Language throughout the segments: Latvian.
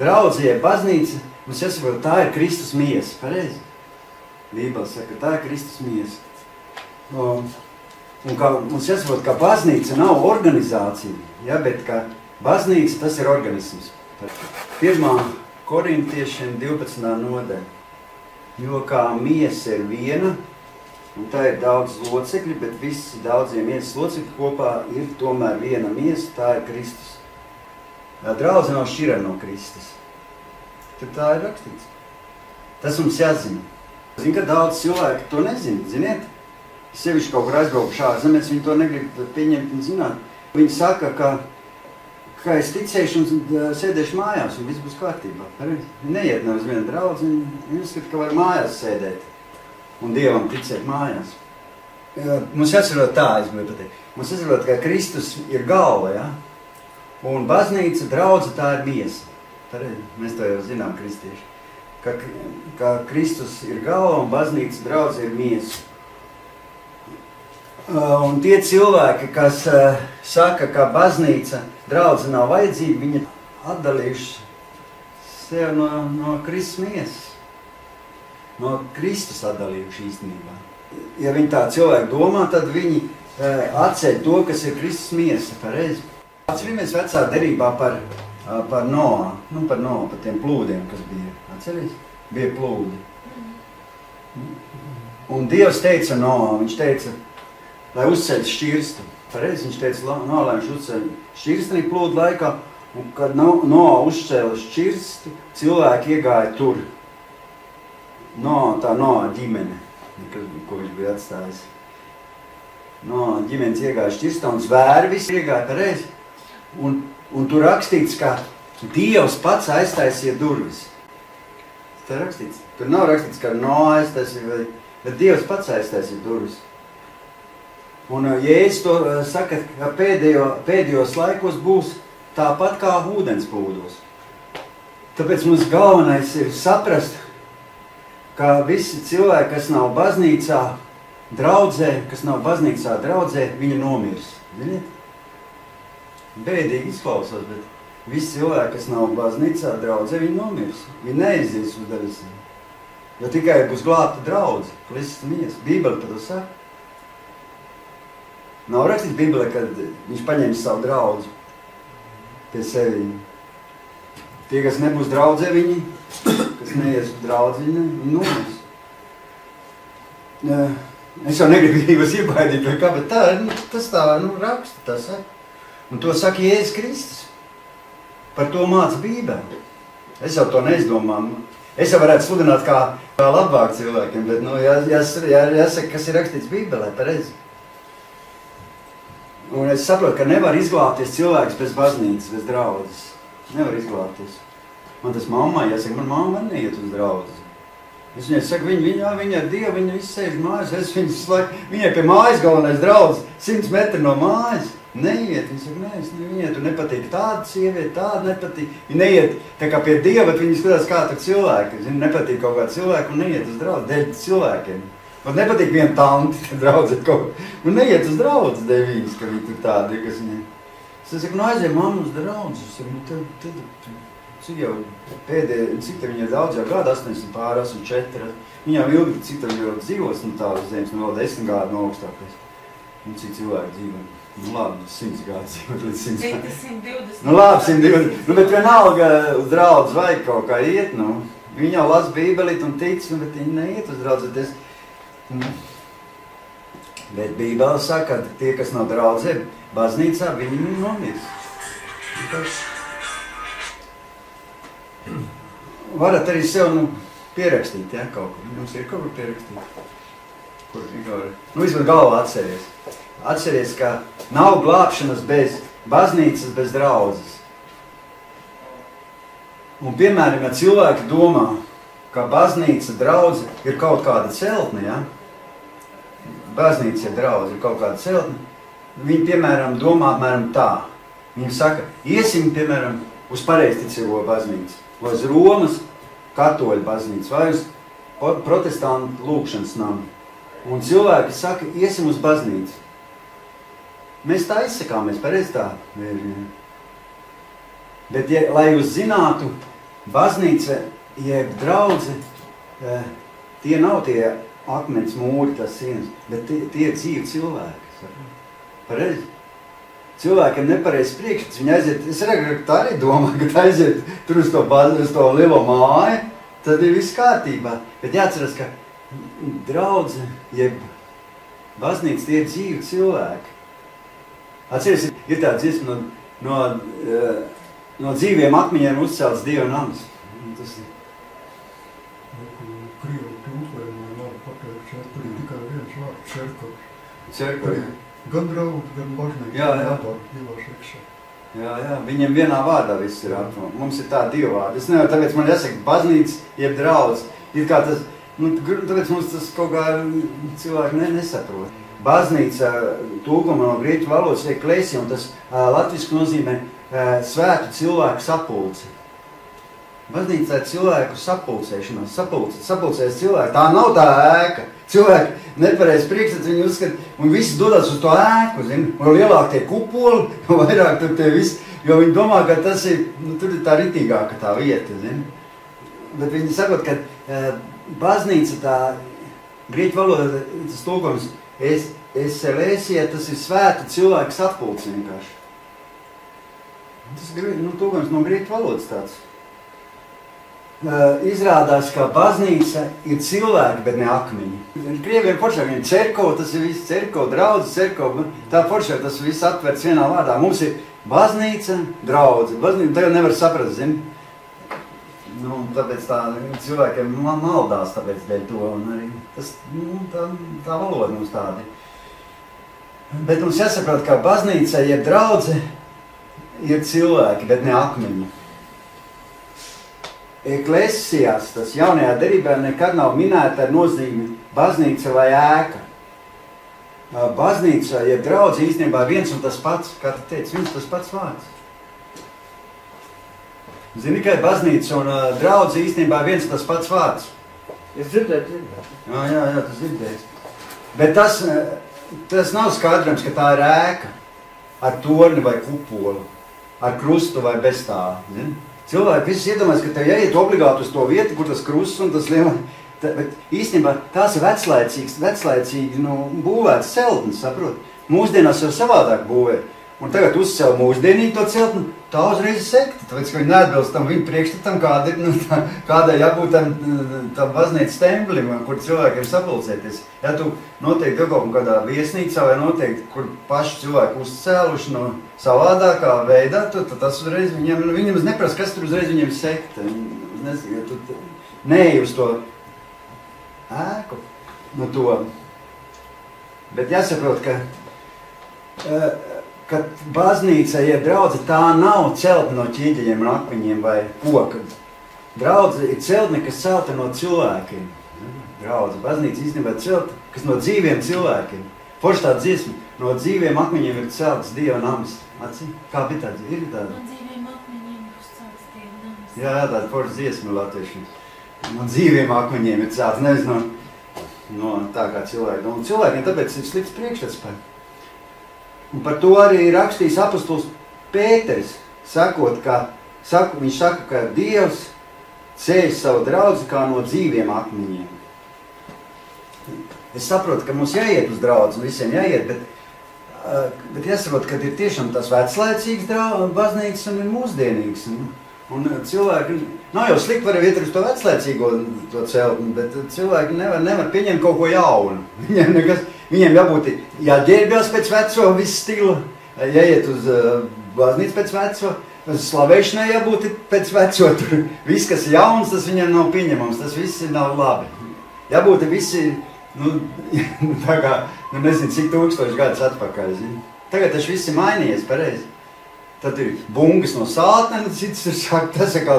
draudzīja baznīca, mums jāsaprot, tā ir Kristus miesa, pareizi? Bībele saka, tā ir Kristus miesa. Un kā, mums jāsaprot, ka baznīca nav organizācija, ja, bet ka baznīca tas ir organisms. 1. Korintiešiem 12. nodaļa. Jo kā miesa ir viena, un tā ir daudz locekļi, bet visi daudzie miesas locekļi kopā ir tomēr viena miesa, tā ir Kristus. Draudze nav šķirama no Kristus. Tad tā ir rakstīts. Tas mums jāzina. Zinu, ka daudz cilvēki to nezina, ziniet? Sevišķi kaut kur aizbraukuši ārzemēs, viņi to negrib pieņemt un zināt. Viņi saka, ka es ticēšu un sēdēšu mājās un viss būs kārtībā. Viņi neiet nav uz vienu draudzi, viņi uzskata, ka var mājās sēdēt un Dievam ticēt mājās. Mums jāsaprot tā, es gribu pateikt. Mums jāsaprot, ka Kristus ir galva, ja? Un baznīca, draudze, tā ir miesa. Mēs to jau zinām, kristieši. Ka Kristus ir galva un baznīca, draudze, ir miesa. Un tie cilvēki, kas saka, ka baznīca, draudze nav vajadzīga, viņi atdalījuši sev no Kristus miesas. No Kristus atdalījuši īstenībā. Ja viņi tā cilvēki domā, tad viņi atceļ to, kas ir Kristus miesa, pareizi. Atceramies vecā derībā par Noā, par tiem plūdiem, kas bija. Atceries? Bija plūdi. Un Dievs teica Noā, viņš teica, lai uzceļ šķirstu. Pareizi, viņš teica, lai viņš uzceļ šķirsteni plūdu laikā, un kad Noā uzcēla šķirstu, cilvēki iegāja tur. Tā Noā ģimene, ko viņš bija atstājis. Noā ģimenes iegāja šķirstā un zvēri visi iegāja pareizi. Un tur rakstīts, ka Dievs pats aiztaisīja durvis. Tā ir rakstīts. Tur nav rakstīts, ka Noā aiztaisīja, bet Dievs pats aiztaisīja durvis. Un Jēzus to saka, ka pēdējos laikos būs tāpat kā ūdensplūdos. Tāpēc mums galvenais ir saprast, ka visi cilvēki, kas nav baznīcā draudzē, viņi nomirs. Ziniet? Bēdīgi izklausās, bet visi cilvēki, kas nav baznīcā draudzē, viņi nomirs. Viņi neaizies uz debesīm. Jo tikai būs glābta draudze, Kristus miesa. Bībele par to saka. Nav rakstīts Bībelē, kad viņš paņems savu draudzi pie sevi. Tie, kas nebūs draudzē, viņi, kas neies uz draudzi, viņi nomirs. Es jau negribu jūs iebaidīt, vai kā, bet tas tā raksta, tā saka. Un to saka Jēzus Kristus. Par to māca Bībele. Es jau to neizdomāju. Es jau varētu sludināt kā labāk cilvēkiem, bet jāsaka, kas ir rakstīts Bībelē, pareizi. Un es saprotu, ka nevar izglābties cilvēks bez baznīcas, bez draudzes. Nevar izglābties. Man tas mammai jāsaka, man mamma var neiet uz draudzes. Es viņai saku, viņa ir Dieva, viņa viss sēž mājas, viņai pie mājas galvenais draudzes, 100 metri no mājas. Neiet, viņa saka, viņai tur nepatīk tāda sieviete, tāda nepatīk. Viņa neiet tā kā pie Dieva, bet viņa skatās kā tur cilvēki. Viņa nepatīk kaut kāda cilvēka un neiet uz draudzi, dēļ cilvēkiem. Man nepatīk viena tanti, draudzēt kaut ko. Un neiet uz draudzi dēļ viņas, ka viņa tur tāda, kas viņai. Es saku, aiziem mamma uz draudzi. Es saku, cik jau pēdējā, cik te viņa ir daudz jau gadu, 80 pār 84. Viņa jau ilgi, cik tev jau dzīvos, tādas zemes, vēl 10 gadu no augstākais. Un cik cilvēki dzīvo. Labi, 100 gadu dzīvot līdz 100 gadu. 120. Labi, 120. Bet vienalga uz draudzi vajag kaut kā iet, Viņi jau las Bībelīt un tic, bet viņi neiet uz draudzeties. Bet Bībele saka, ka tie, kas nav draudzē, baznīcā, viņi nomirs. Varat arī sev pierakstīt, ja, kaut kur. Jums ir kaut kur pierakstīt? Kur Igori? Vismaz galvā atceries. Atceries, ka nav glābšanas bez baznīcas, bez draudzes. Un, piemēram, ja cilvēki domā, ka baznīca, draudze ir kaut kāda celtne, ja? Baznīca ir draudze, ir kaut kāda celtne. Viņi, piemēram, domā apmēram tā. Viņi saka, iesim, piemēram, uz pareizticīgo baznīcu, vai uz Romas katoļu baznīcu, vai uz protestantu lūkšanas namu. Un cilvēki saka, iesim uz baznīcu. Mēs tā izsakāmies, pareiz tā. Bet, lai jūs zinātu, baznīca, jeb draudze, tie nav tie akmens mūri, tas sienas, bet tie ir dzīvi cilvēki. Pareizi? Cilvēkiem nepareiz priekšstats, viņi aiziet, es arī domāju, ka aiziet tur uz to lielo māju, tad ir viss kārtībā. Bet jāatceras, ka draudze, jeb baznīca, tie ir dzīvi cilvēki. Atceries, ir tā dziesma no dzīviem akmeņiem uzcelts Dieva nams. Tas ir. Krievu tūklējumā nav pateikt, tur ir tikai viens vārds, cerkovs. Cerkovs. Gan draudz, gan baznīca. Jā, viņiem vienā vārdā viss ir atrunā. Mums ir tā divi vārdi. Es nevaru, tāpēc man jāsaka baznīca, jeb draudz. Ir kā tas, tāpēc mums tas kaut kā cilvēki nesaprot. Baznīca tūkuma no grieķu valodas eklesia, un tas latviski nozīmē svētu cilvēku sapulci. Baznīca ir cilvēku sapulcēšanās, sapulcēs cilvēku. Tā nav tā ēka. Cilvēki nepareiz priekšstats, viņi uzskata, un visi dodas uz to ēku, zini, un lielāk tie kupoli, vairāk tur tie visi, jo viņi domā, ka tas ir, tur ir tā ritīgāka tā vieta, zini. Bet viņi sakot, ka baznīca tā, grieķu valoda, tas tūkums, eselēsija, tas ir svētu cilvēku sapulci vienkārši. Tas tūkums no grieķu valodas tāds. Izrādās, ka baznīca ir cilvēki, bet ne akmeņi. Krieviem foršāk, viņiem cerkov, tas ir viss cerkov, draudze, cerkov, tā foršāk tas viss atverts vienā vārdā. Mums ir baznīca, draudze. Baznīca tagad nevar saprast, zini. Tāpēc tā cilvēkiem maldās tāpēc dēļ to, un arī tas, tā valoda mums tāda. Bet mums jāsaprot, ka baznīca, ja draudze, ir cilvēki, bet ne akmeņi. Eklesijas, tas jaunajā derībā nekad nav minēta ar nozīmi baznīca vai ēka. Baznīca, ja draudze īstenībā viens un tas pats, kā tu teici, viens tas pats vārds. Zini, ka baznīca un draudze īstenībā viens un tas pats vārds. Es dzirdēju. Jā, tu dzirdēji. Bet tas nav skaidrams, ka tā ir ēka ar torni vai kupolu, ar krustu vai bez tā, zini? Cilvēki visi iedomājas, ka tev jāiet obligāti uz to vietu, kur tas krusts un tas lielā. Bet īstenībā tās ir veclaicīgi būvēts celtnes, saprot? Mūsdienās jau savādāk būvē. Un tagad uzcēl mūsdienīgi to celtni, tā uzreiz ir sekta. Tāpēc, ka viņi neatbilst tam viņu priekšstatam, kādai jābūt tam baznīcas templim, kur cilvēkiem sapulcēties. Ja tu noteikti kaut kādā viesnīcā vai noteikti, kur paši cilvēki uzcēluši no savādākā veidā, tad tas uzreiz viņam neprasa, kas tur uzreiz viņam sekta. Neej uz to ēku, to. Bet jāsaprot, ka baznīca, ja draudze, tā nav celta no ķīģeļiem un akmeņiem vai koka. Draudze ir celtne, kas celta no cilvēkiem. Draudze, baznīca īstenībā celta, kas no dzīviem cilvēkiem. Forši tā dziesma, no dzīviem akmeņiem ir celts Dieva nams. Kā bija tā dziesma? Ir tāda? No dzīviem akmeņiem ir celts Dieva nams. Jā, tāda forši dziesma latvieši. No dzīviem akmeņiem ir celts, nevis no tā kā cilvēki. Un cilvēkiem tāpēc ir slikts priekšstats par. Un par to arī rakstījis apostols Pēteris, viņš saka, ka Dievs ceļ savu draudzi kā no dzīviem akmeņiem. Es saprotu, ka mums jāiet uz draudzi, visiem jāiet, bet jāsaprot, ka ir tiešām tas veclaicīgs baznīcas un ir mūsdienīgs. Un cilvēki, nav jau slikti var iet uz to veclaicīgo to celtni, bet cilvēki nevar pieņemt kaut ko jaunu. Viņiem jābūt jāģērbjās pēc veco visu stilu, jāiet uz baznīcu pēc veco, slavēšanai jābūt pēc veco, tur viss, kas ir jauns, tas viņiem nav pieņemams, tas viss nav labi. Jābūt visi, tā kā, nezinu, cik tūkstoši gadus atpakaļ, zini. Tagad tas viss ir mainījies, pareizi. Tad ir bungas no sātne, cits ir sāk, tas ir kā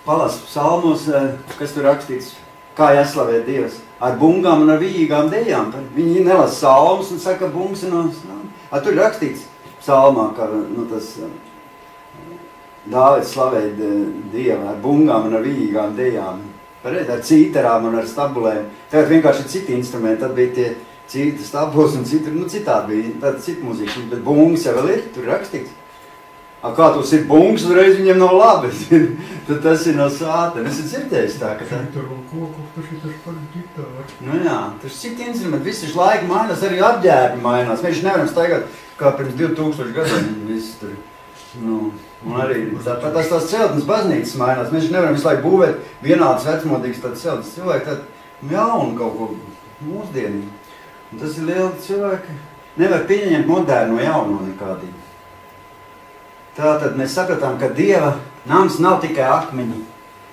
palas psalmos, kas tur rakstīts. Kā jāslavē Dievs? Ar bungām un ar vijīgām dejām. Viņi nelasa salmus un saka, bungas ir no... Tur ir rakstīts psalmā, ka tas Dāvids slavēja Dievu ar bungām un ar vijīgām dejām. Pareizi, ar cīterām un ar stabulēm. Tagad vienkārši ir citi instrumenti. Tad bija tie citi stabuls un citādi bija. Tad cita mūzika. Bet bungas jau vēl ir, tur ir rakstīts. Kā tos ir bungs, uzreiz viņiem nav labi. Tad tas ir no sāta. Es esmu dzirdējis tā, ka tā. Šeit ar un koku, tas ir tas par ģitāru. Nu jā, tas citi instrumenti, viss taču laika mainās, arī apģērbi mainās. Mēs nevaram staigāt kā pirms 2000 gadiem. Viss tur. Nu, un arī tāpat tās celtnes baznīcas mainās. Mēs nevaram visu laiku būvēt vienādas vecmodīgas tādas celtnes. Cilvēki tādi jauni kaut ko mūsdienīgi. Un tas ir lieli cilvēki. Nevar pieņemt moderno jauno nekādīgi. Tātad mēs sapratām, ka Dieva nams nav tikai akmeņi,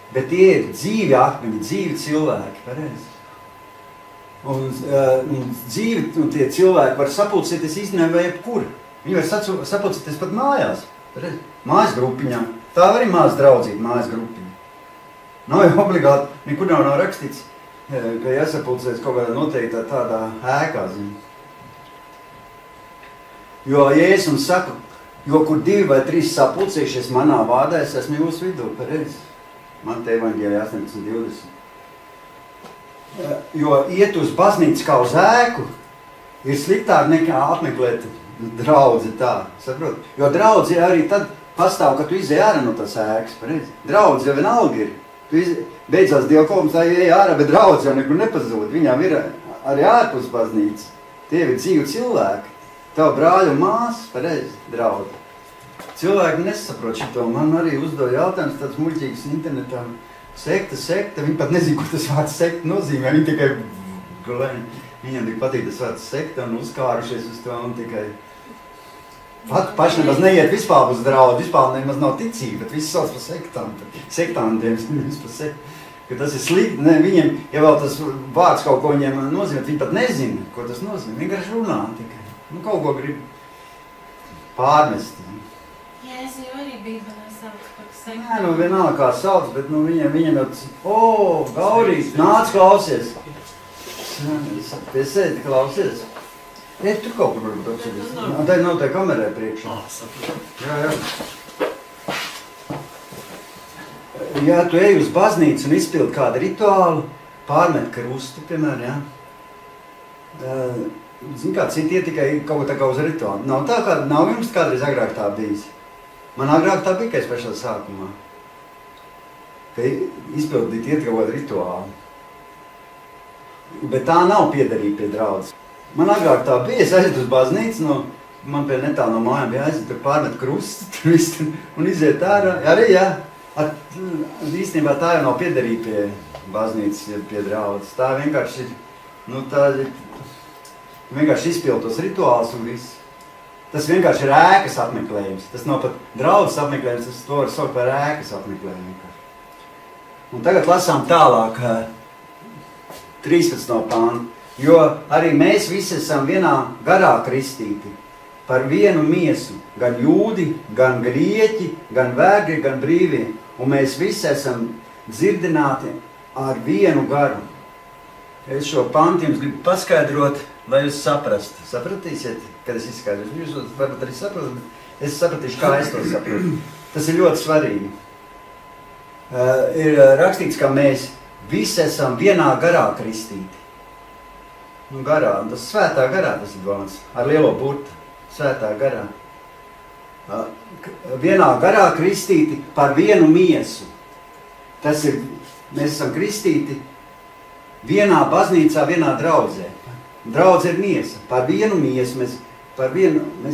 bet tie ir dzīvi akmeņi, dzīvi cilvēki, pareizi. Un dzīvi, un tie cilvēki var sapulcēties īstenībā jebkur. Viņi var sapulcēties pat mājās, pareizi. Mājas grupiņā. Tā arī mājas draudzība, mājas grupiņa. Nav jau obligāti, nekur nav rakstīts, ka jāsapulcēs kaut kādā noteiktā tādā ēkā, zini. Jo Jēzus saka, jo kur 2 vai 3 sapulcējušies manā vārdā, es esmu jūsu vidū, pareizi. Mateja evaņģēlijā 18:20. Jo iet uz baznīcu kā uz ēku ir sliktāk nekā apmeklēt draudzi tā, saprot? Jo draudzi arī tad pastāv, ka tu izej ārā no tās ēkas, pareizi. Draudzi jau vienalga ir. Tu beidzās dievkalpojums, tā ej ārā, bet draudzi jau nekur nepazūd. Viņām ir arī ārpus baznīca. Tie ir dzīvi cilvēki. Tev brāļi un māsas, pareizi, draudi. Cilvēki nesaprot šito. Man arī uzdev jautājums tāds muļķīgs internetā. Sekta. Viņi pat nezina, ko tas vārds sekta nozīmē. Viņi tikai viņam tik patīk tas vārds sekta un uzkārušies uz to un tikai paši nemaz neiet vispār uz draudu. Vispār nemaz nav ticība, bet visi sauc par sektām. Sektantiem, nevis par sektu. Ka tas ir slikti. Ne, viņiem, ja vēl tas vārds kaut ko viņiem nozīmē, viņi pat nezina, ko tas nozīmē. Vienkārši runā tikai. Nu, kaut ko grib pārmest. Jēzu jau arī Bībelē sauc par sektu. Nē, nu vienalga kā sauc, bet nu viņam jau, Gaurīs, nāc klausies. Pie sēdi klausies. Tur kaut kur varbūt apsēdies. Tā nav tā kamerē priekšā. Jā. Ja tu ej uz baznīcu un izpildi kādu rituālu, pārmet krustu, piemēram, jā. Zini kā, citi iet tikai kaut kā uz rituālu. Nav jums kādreiz agrāk tā bijis. Man agrāk tā bija, ka es pašā sākumā. Ka izpildīt iet kaut kādu rituālu. Bet tā nav piederība pie draudzes. Man agrāk tā bija, es aiziet uz baznīcu, man pie netālu no mājām bija aiziet, tur pārmet krustu un iziet ārā. Arī, jā. Īstenībā tā jau nav piederība pie baznīcas, pie draudzes. Tā vienkārši ir, vienkārši izpildot rituālus un viss. Tas vienkārši ir ēkas apmeklējums. Tas nav pat draudzes apmeklējums, tas to var saukt par ēkas apmeklējumu. Un tagad lasām tālāk 13. pāntu. Jo arī mēs visi esam vienā garā kristīti, par vienu miesu, gan jūdi, gan grieķi, gan vergi, gan brīvie. Un mēs visi esam dzirdināti ar vienu garu. Es šo pantu jums gribu paskaidrot, lai jūs saprastu. Sapratīsiet, kad es izskaidrošu. Jūs varbūt arī saprotat, bet es sapratīšu, kā es to saprotu. Tas ir ļoti svarīgi. Ir rakstīts, ka mēs visi esam vienā garā kristīti. Garā, un tas svētā garā tas ir domāts, ar lielo burtu, svētā garā. Vienā garā kristīti par vienu miesu. Tas ir, mēs esam kristīti vienā baznīcā, vienā draudzē. Draudze ir miesa. Par vienu miesu mēs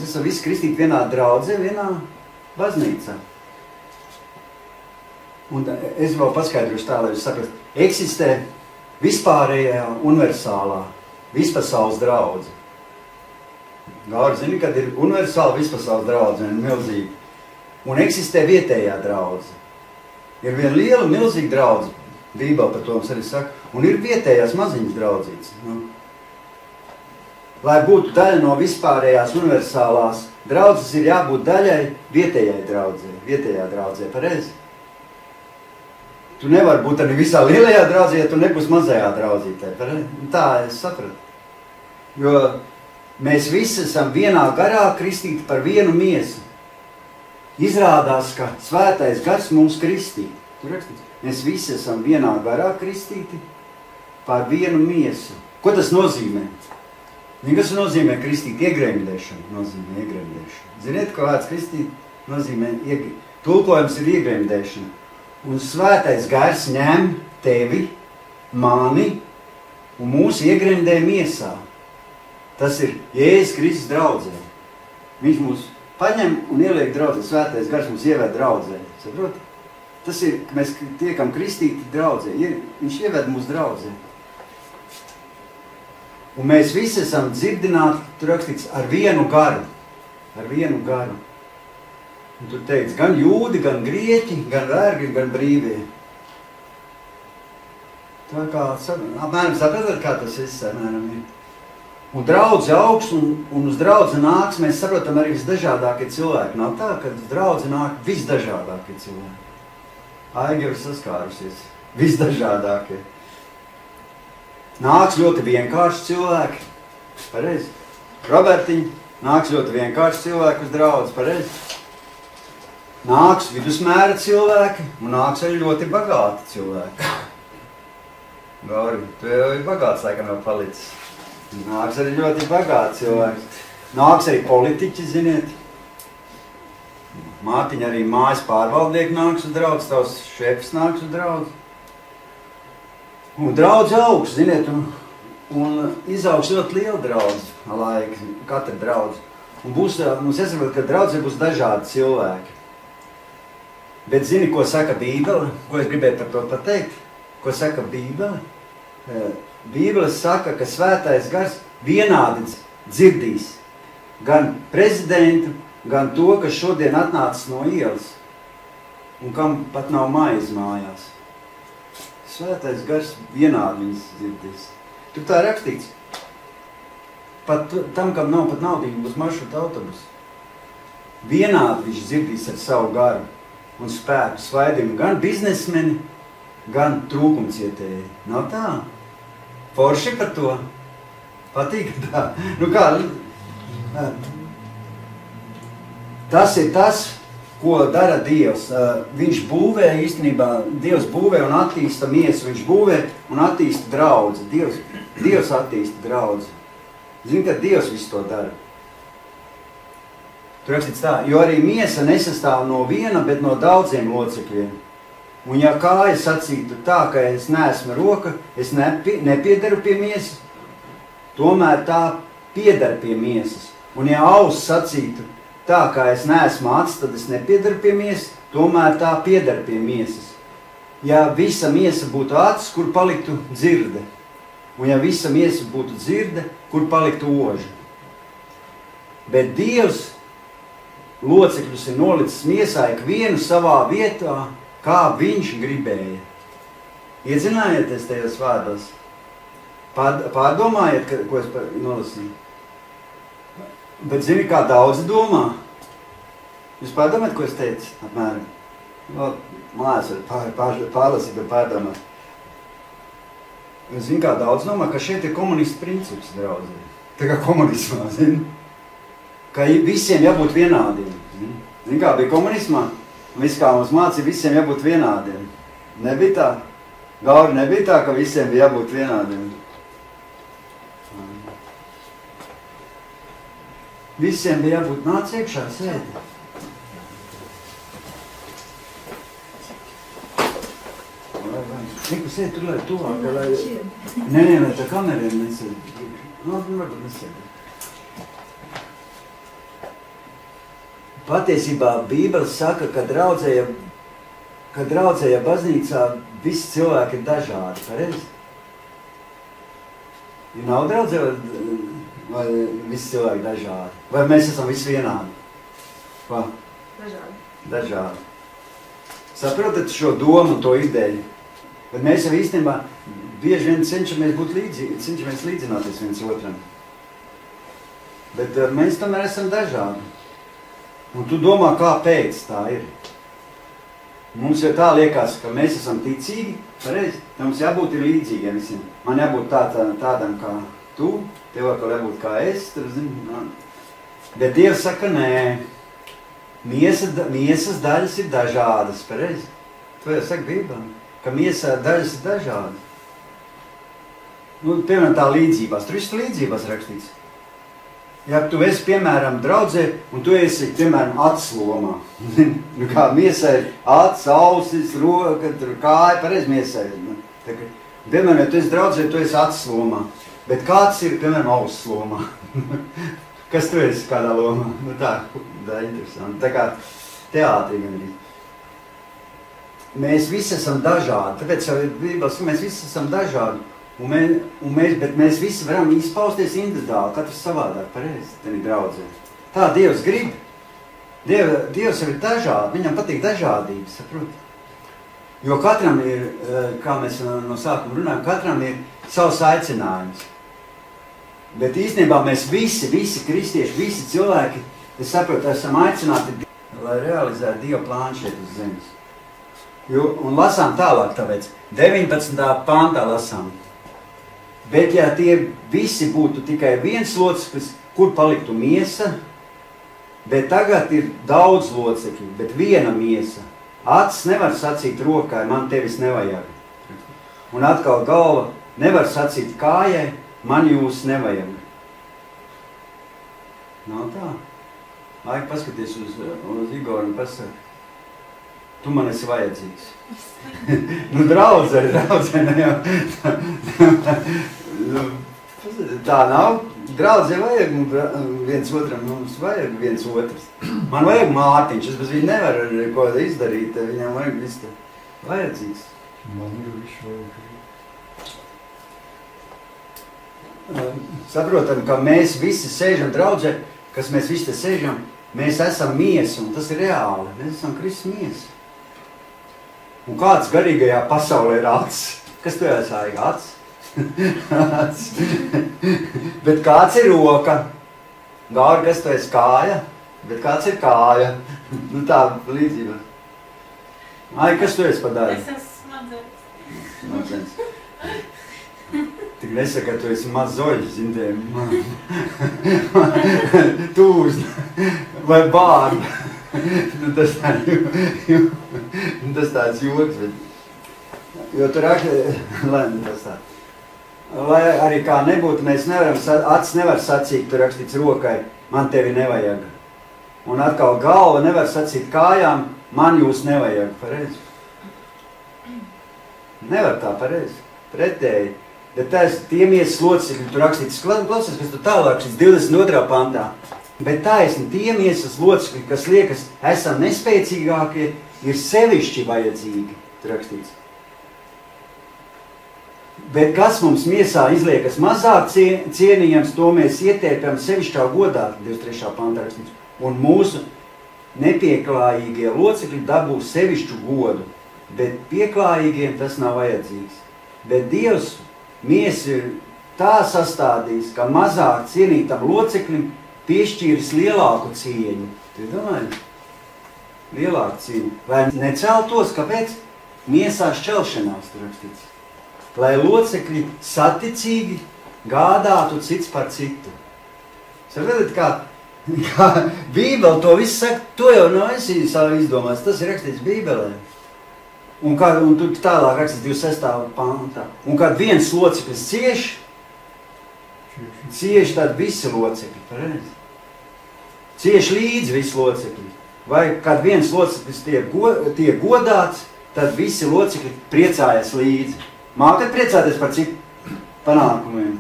esam visi kristīti vienā draudzē, vienā baznīcā. Un es vēl paskaidrošu tā, lai jūs saprastu. Eksistē vispārējā universālā vispasaules draudze. Gauri zini, kad ir universāla vispasaules draudze, milzīga. Un eksistē vietējā draudze. Ir viena liela, milzīga draudze. Bībele par to mums arī saka. Un ir vietējās maziņas draudzītes. Lai būtu daļa no vispārējās universālās draudzes, ir jābūt daļai vietējai draudzē. Vietējā draudzē, pareizi? Tu nevari būt arī visā lielajā draudzē, ja tu nebūsi mazajā draudzītē. Tā es sapratu. Jo mēs visi esam vienā garā kristīti par vienu miesu. Izrādās, ka svētais gars mums kristīt. Tur rakstīts. Mēs visi esam vienā garā kristīti par vienu miesu. Ko tas nozīmē? Kas nozīmē kristīt? Iegremdēšanu nozīmē iegremdēšanu. Ziniet, ko vārds kristīt nozīmē, tulkojums ir iegremdēšana. Un svētais gars ņem tevi, mani un mūs iegremdē miesā. Tas ir Jēzus Kristus draudzē. Viņš mūs paņem un ieliek draudzē. Svētais gars mums ieved draudzē. Saprot? Tas ir, ka mēs tiekam kristīti draudzē. Viņš ieved mūs draudzē. Un mēs visi esam dzirdināti, tur rakstīts, ar vienu garu. Ar vienu garu. Un tur teica, gan jūdi, gan grieķi, gan vergi, gan brīvie. Tā kā, apmēram sapratat, kā tas viss apmēram ir. Un draudze augsts un uz draudze nāks, mēs saprotam arī visdažādākie cilvēki. Nav tā, ka uz draudze nāk visdažādākie cilvēki. Aiga ir saskārusies. Visdažādākie. Nāks ļoti vienkārši cilvēki. Pareizi. Robertiņ, nāks ļoti vienkārši cilvēki uz draudzi. Pareizi. Nāks vidusmēra cilvēki un nāks arī ļoti bagāti cilvēki. Gauri, tu jau ir bagāts, laikam jau palicis. Nāks arī ļoti bagāts cilvēks. Nāks arī politiķi, ziniet. Mātiņa arī mājas pārvaldnieki nāks uz draudzi, tavs šefs nāks uz draudzi. Un draudzi augs, ziniet, un izaugs ļoti liela draudzi, laika, katra draudzi. Un būs, mums jāsaprot, ka draudzē būs dažādi cilvēki. Bet zini, ko saka Bībele? Ko es gribēju par to pateikt? Ko saka Bībele? Bībele saka, ka svētais gars vienādi dzirdīs gan prezidentu, gan to, kas šodien atnācis no ielas un kam pat nav maize mājās. Svētais gars vienādi viņas dzirdīs. Tur tā rakstīts. Pat tam, kam nav pat naudīgi, būs maršruta autobus. Vienādi viņš dzirdīs ar savu garu un spēku svaidījumu gan biznesmeni, gan trūkumcietēji. Nav tā? Forši par to? Patīk tā? Nu kā? Tas ir tas, ko dara Dievs. Viņš būvē īstenībā, Dievs būvē un attīsta miesu. Viņš būvē un attīsta draudzi. Dievs attīsta draudzi. Zini, ka Dievs visu to dara. Tur rakstīts tā, jo arī miesa nesastāv no viena, bet no daudziem locekļiem. Un ja kāja sacītu tā, ka es neesmu roka, es nepiedaru pie miesas, tomēr tā piedara pie miesas. Un ja auss sacītu tā, ka es neesmu acis, tad es nepiedaru pie miesas, tomēr tā piedara pie miesas. Ja visa miesa būtu acis, kur paliktu dzirde? Un ja visa miesa būtu dzirde, kur paliktu oža? Bet Dievs locekļus ir nolicis miesā ikvienu savā vietā, kā viņš gribēja. Iedzinājieties tajos vārdos. Pārdomājiet, ko es nolasīju. Bet zini, kā daudzi domā? Jūs pārdomājat, ko es teicu? Apmēram. Mājās var pārlasīt un pārdomāt. Zini, kā daudz domā, ka šeit ir komunistu princips, draudzē. Tā kā komunismā, zini? Ka visiem jābūt vienādiem. Zini, kā bija komunismā? Viss, kā mums mācīja, visiem jābūt vienādiem. Nebija tā? Gauri, nebija tā, ka visiem bija jābūt vienādiem. Visiem bija jābūt nāc iekšā, sēdi. Niku, sēdi tur, lai tuvāk, lai... Nē, lai tā kameriem nesēdi. Varbūt nesēdi. Patiesībā Bībele saka, ka draudzēja baznīcā visi cilvēki ir dažādi, pareizi? Ja nav draudzē, vai visi cilvēki dažādi? Vai mēs esam visi vienādi? Ko? Dažādi. Saprotat šo domu un to ideju? Bet mēs jau īstenībā bieži vien cenšamies līdzināties viens otram. Bet mēs tomēr esam dažādi. Un tu domā, kāpēc tā ir. Mums jau tā liekas, ka mēs esam ticīgi, pareizi. Mums jābūt ir līdzīgiem visiem. Man jābūt tādam kā tu, tev vēl jābūt kā es. Tur, zini, bet Dievs saka, nē. Miesas daļas ir dažādas, pareizi. To jau saka Bībelē, ka miesā daļas ir dažādas. Nu, piemēram, tā līdzībās. Tur viss līdzībās rakstīts. Ja tu esi, piemēram, draudzē, un tu esi, piemēram, acis lomā. Nu kā miesai acis, ausis, roka, kāja, pareiz miesai. Piemēram, ja tu esi draudzē, tu esi acis lomā. Bet kāds ir, piemēram, ausis lomā? Kas tu esi kādā lomā? Nu tā interesanti. Tā kā teātrī gan arī. Mēs visi esam dažādi, tāpēc jau Bībeles, mēs visi esam dažādi. Bet mēs visi varam izpausties individuāli, katrs savādāk, pareizi, tenī draudzē. Tā Dievs grib. Dievs jau ir dažādi, viņam patīk dažādības, saprot? Jo katram ir, kā mēs no sākuma runājam, katram ir savs aicinājums. Bet īstenībā mēs visi kristieši, visi cilvēki, es saprotu, esam aicināti, lai realizētu Dieva plānu šeit uz zemes. Un lasām tālāk, tāpēc 19. pāntā lasām. Bet ja tie visi būtu tikai viens loceklis, kur paliktu miesa, bet tagad ir daudz locekļu, bet viena miesa. Acis nevar sacīt rokai, man tevis nevajag. Un atkal galva nevar sacīt kājai, man jūs nevajag. Nav tā. Vajag paskaties uz Igoru un pasaka. Tu man esi vajadzīgs. Nu, draudzē, ne jau. Tā nav. Draudzē vajag viens otram, mums vajag viens otrs. Man vajag Mārtiņš, es bez viņu nevaru ko izdarīt, viņam vajag viss vajadzīgs. Man ir viss vajag. Saprotam, ka mēs visi sēžam draudzē, kas mēs visi te sēžam, mēs esam miesa, un tas ir reāli. Mēs esam Kristus miesa. Un kāds garīgajā pasaulē ir acis? Kas tu esi aigi? Acis? Bet kāds ir roka? Gauri, kas tu esi kāja? Bet kāds ir kāja? Nu tā līdzība. Ai, kas tu esi padara? Es esmu Smadzenes. Tik nesaka, ka tu esi maz zoļs, zintiem. Tūzd. Vai bārba. Tas tāds joks, bet jo tur lai arī kā nebūtu, mēs nevaram, acis nevar sacīt, tur rakstīts rokai, man tevi nevajag. Un atkal galva nevar sacīt kājām, man jūs nevajag, pareizi. Nevar tā, pareizi, pretēji. Bet tie miesas locekļi, tur rakstīts, klausies, kas tur tālāk, šis 22. pantā. Bet taisni tie miesas locekļi, kas liekas, esam nespēcīgākie, ir sevišķi vajadzīgi, rakstīts. Bet kas mums miesā izliekas mazāk cienījams, to mēs ietērpjam sevišķā godā, 23. pantā rakstīts. Un mūsu nepieklājīgie locekļi dabūs sevišķu godu, bet pieklājīgiem tas nav vajadzīgs. Bet Dievs miesu ir tā sastādījis, ka mazāk cienītam locekļim piešķīris lielāku cieņu. Tu domāji? Lielāku cieņu. Vai neceltos, kāpēc? Miesā šķelšanās, tur rakstīts. Lai locekļi saticīgi gādātu cits par citu. Saprotat, kā Bībele to visu saka, to jau nav esi izdomās, tas ir rakstīts Bībelē. Un tu tālāk rakstīts 26. pantā. Un kad viens loceklis cieši tad visi locekļi, pareizi. Cieši līdzi visi locekļi. Vai kad viens loceklis tiek godāts, tad visi locekļi priecājas līdzi. Mākat priecāties par citu panākumiem.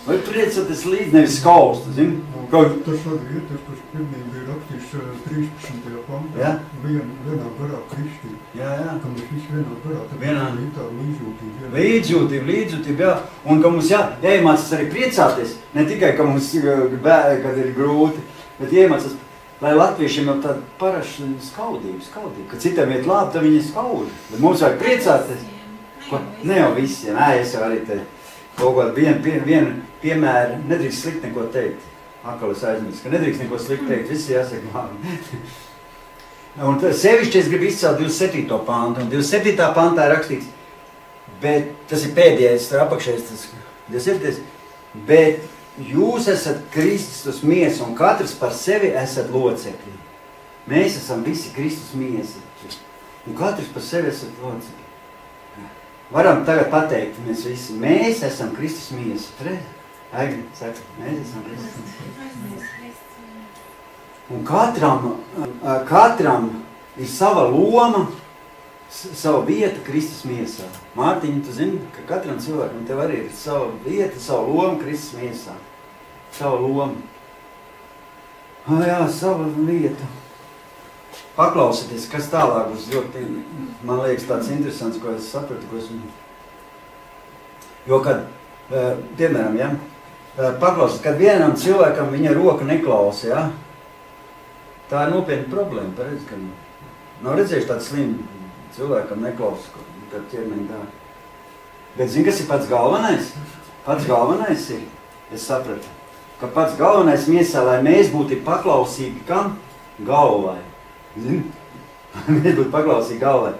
Vai priecāties līdzi, nevis skaustu, zini? Tas arī ir tas, kas pirmiem bija rakstīts 13. pantā. Ja? Vienā garā kristī. Jā. Ka mēs visi vienā garā. Vienā. Tā līdzjūtība. Līdzjūtība, jā. Un ka mums jāiemācās arī priecāties. Ne tikai, ka mums kad ir grūti, bet iemācās, lai latviešiem jau tāda paraša skaudība. Kad citam iet labi, tad viņi skauž. Bet mums vajag priecāties. Ne jau visiem. Es jau arī te kaut kādu vienu piemēru, nedrīkst slikt neko teikt. Atkal es aizmirstu, ka nedrīkst neko slikt teikt, visi jāsaka labi. Un sevišķi es gribu izcelt 27. pantu, un 27. pantā ir rakstīts, bet tas ir pēdējais, tur apakšējais, tas 27. Bet jūs esat Kristus miesa, un katrs par sevi esat locekļi. Mēs esam visi Kristus miesa, un katrs par sevi esat locekļi. Varam tagad pateikt, mēs esam Kristus miesa. Aigri, saka, mēs esam Kristus. Un katram ir sava loma, sava vieta Kristus miesā. Mārtiņa, tu zini, ka katram cilvēkam tev arī ir sava vieta, sava loma Kristus miesā. Sava loma. Jā, sava vieta. Paklausieties, kas tālāk būs ļoti, man liekas, tāds interesants, ko es sapratu, ko esmu. Jo, kad, piemēram, ja, paklausiet, kad vienam cilvēkam viņa roka neklausa, ja, tā ir nopietna problēma, pareizi, ka nav redzējuši tādu slimu cilvēkam neklausa, kad ķermeņi tā. Bet zini, kas ir pats galvenais? Pats galvenais ir, es sapratu, ka pats galvenais miesā, lai mēs būtu paklausīgi kam? Galvai. Zini? Mēs būtu paklausīgi galvai.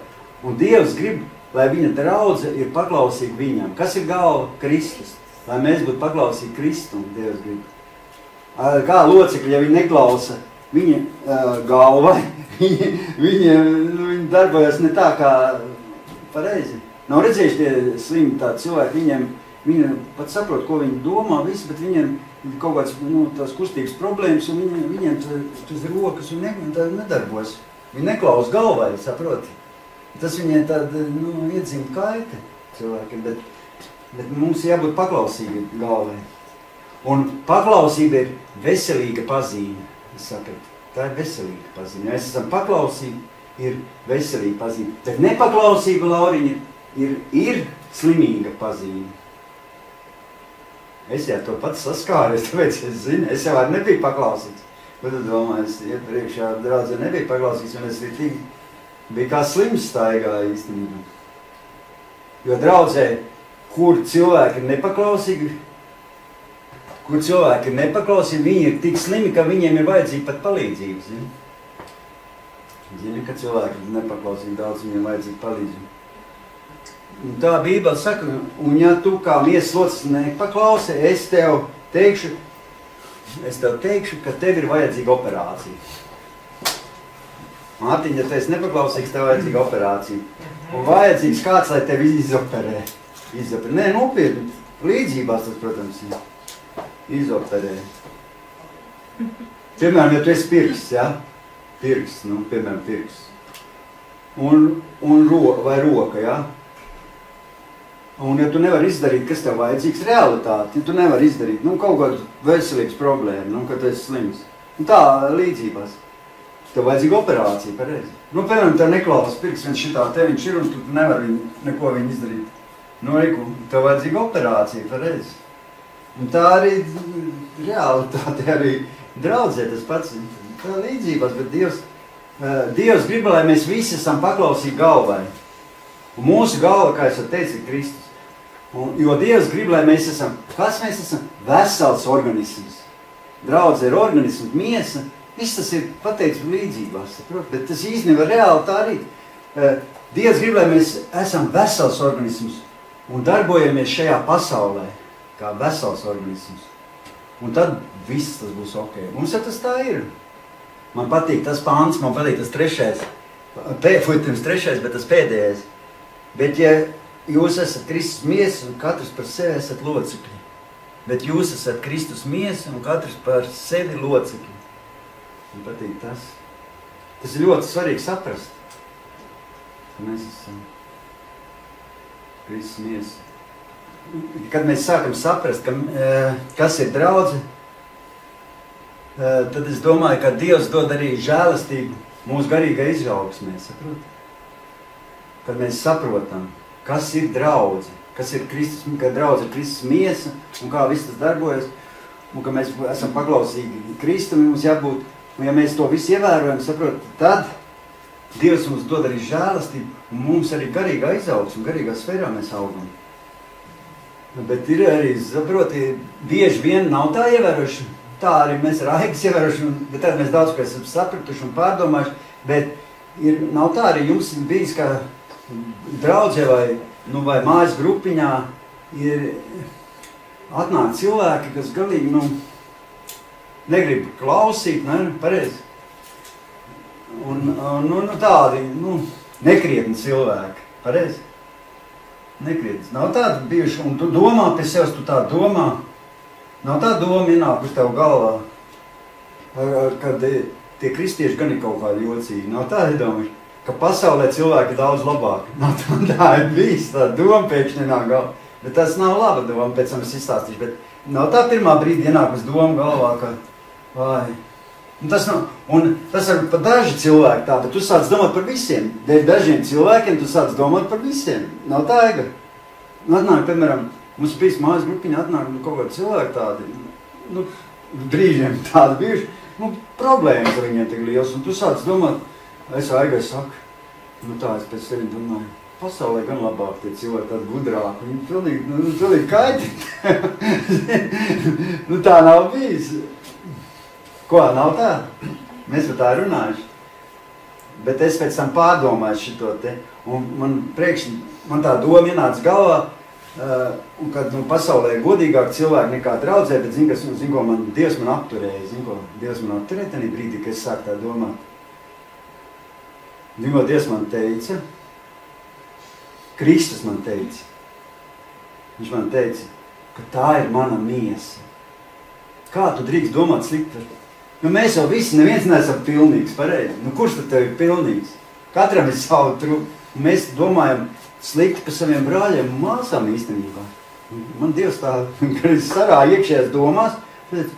Un Dievs grib, lai viņa draudze ir paklausīga viņam. Kas ir galva? Kristus. Lai mēs būtu paklausīgi Kristum, Dievs grib. Kā locekļi, ja viņi neklausa viņa galvai, viņi darbojas ne tā kā pareizi. Nav redzējuši tie slimi tādi cilvēki, viņi pat saprot, ko viņi domā, visu, bet viņiem kaut kāds tās kustības problēmas, un viņiem tas rokas un nedarbojas. Viņi neklaus galvai, saproti. Tas viņiem tāda, iedzīma kaita cilvēki, bet mums jābūt paklausīgi galvai. Un paklausība ir veselīga pazīme, es sapratu. Tā ir veselīga pazīme. Ja mēs esam paklausīgi, ir veselīga pazīme. Bet nepaklausība, Lauriņa, ir slimīga pazīme. Es jau to pats saskāries, tāpēc es zinu, es jau arī nebiju paklausīts. Bet tu domāju, es iepriekšā draudzē nebiju paklausīts, un es biju kā slims staigāja īstenībā. Jo draudzē, kur cilvēki ir nepaklausīgi, viņi ir tik slimi, ka viņiem ir vajadzīga pat palīdzība, zini? Zini, ka cilvēki ir nepaklausīgi, daudz viņiem vajadzīga palīdzība. Un tā Bībele saka, un ja tu kā miesas locis nepaklausi, es tev teikšu, ka tev ir vajadzīga operācija. Mārtiņ, ja tu esi nepaklausīgs, tev vajadzīga operācija. Un vajadzīgs kāds, lai tevi izoperē. Nē, nopietni, līdzībās tas, protams, izoperē. Piemēram, ja tu esi pirksts, ja? Pirksts, piemēram, pirksts. Vai roka, ja? Un ja tu nevari izdarīt, kas tev vajadzīgs, realitāti, ja tu nevari izdarīt, kaut kādu veselības problēmu, kad tu esi slims. Un tā līdzībās. Tev vajadzīga operācija, pareizi. Piemēram, tev neklausas pirks, viņš ir, un tu nevari neko viņu izdarīt. Tev vajadzīga operācija, pareizi. Un tā arī realitāte arī draudzē tas pats. Tā līdzībās, bet Dievs grib, lai mēs visi esam paklausīgi galvai. Un mūsu galva, kā es jau teicu, ir Kristus. Jo Dievs grib, lai mēs esam, kas mēs esam? Vesels organisms. Draudze ir organisms, miesa, viss tas ir pateikts līdzībās, saprot? Bet tas īstenībā reāli tā arī. Dievs grib, lai mēs esam vesels organisms un darbojamies šajā pasaulē, kā vesels organisms. Un tad viss tas būs ok. Mums jau tas tā ir. Man patīk tas pāns, man patīk tas trešais, bet tas pēdējais. Bet ja jūs esat Kristus miesa un katrs par sevi esat locekļi, bet jūs esat Kristus miesa un katrs par sevi locekļi. Man patīk tas. Tas ir ļoti svarīgi saprast, ka mēs esam Kristus miesa. Kad mēs sākam saprast, kas ir draudze, tad es domāju, ka Dievs dod arī žēlastību mūsu garīgai izaugsmē, saprot? Kad mēs saprotam, kas ir draudze, ka draudze ir Kristus miesa un kā viss tas darbojas, un ka mēs esam paklausīgi Kristum, mums jābūt, un ja mēs to visu ievērojam, saprot, tad Dievs mums dod arī žēlastību, un mums arī garīgā izaugsme, garīgā sfērā mēs augam. Bet ir arī, saproti, bieži vien nav tā ievēroši, tā arī mēs ar Aigas ievēroši, bet tad mēs daudz ko esam sapratuši un pārdomājuši, bet nav tā arī jums bijis, kā draudzē vai mājas grupiņā ir atnāk cilvēki, kas galīgi, negrib klausīt, pareizi. Un tādi, nekrietni cilvēki, pareizi. Nekrietni. Nav tādi bijuši, un tu domā pie sevis, tu tā domā, Nav tā doma ienāk uz tev galvā, kad tie kristieši gan ir kaut kādi jocīgi. Nav tā iedomājuši, ka pasaulē cilvēki ir daudz labāki. Nav tā ir bijis, tā doma pēkšņi ienāk galvā. Bet tas nav laba doma, pēc tam es izstāstīšu. Bet nav tā pirmā brīdi ienāk uz domu galvā, ka vai. Un tas ir pat daži cilvēki tā, bet tu sāc domāt par visiem. Dēļ dažiem cilvēkiem tu sāc domāt par visiem. Nav tā, Ega. Atnāk, piemēram, mums bijis mājas grupiņa, atnāk kaut kādi cilvēki tādi, brīžiem tādi bijuši, problēmas ar viņiem tik liels. Un tu sāc domāt, es Aigai saku, tā es pēc sevi domāju, pasaulē gan labāk tie cilvēki tādi gudrāki, viņi pilnīgi kaiti. Tā nav bijis. Ko, nav tā? Mēs par tā runājuši. Bet es pēc tam pārdomāju šito te, un man tā doma ienāca galvā, un kad pasaulē godīgāk cilvēki nekā draudzē, bet zin, ko Dievs man apturēja, Dievs man apturēja tajā brīdī, kad es sāku tā domāt. Zin, ko Dievs man teica? Kristus man teica. Viņš man teica, ka tā ir mana miesa. Kā tu drīkst domāt slikti? Mēs jau visi, neviens neesam pilnīgs, pareizi. Kurš tad tev ir pilnīgs? Katram ir savu trūkumu. Mēs domājam slikti par saviem brāļiem un māsām īstenībā. Man Dievs tā, kad es sarā iekšējās domās, tad,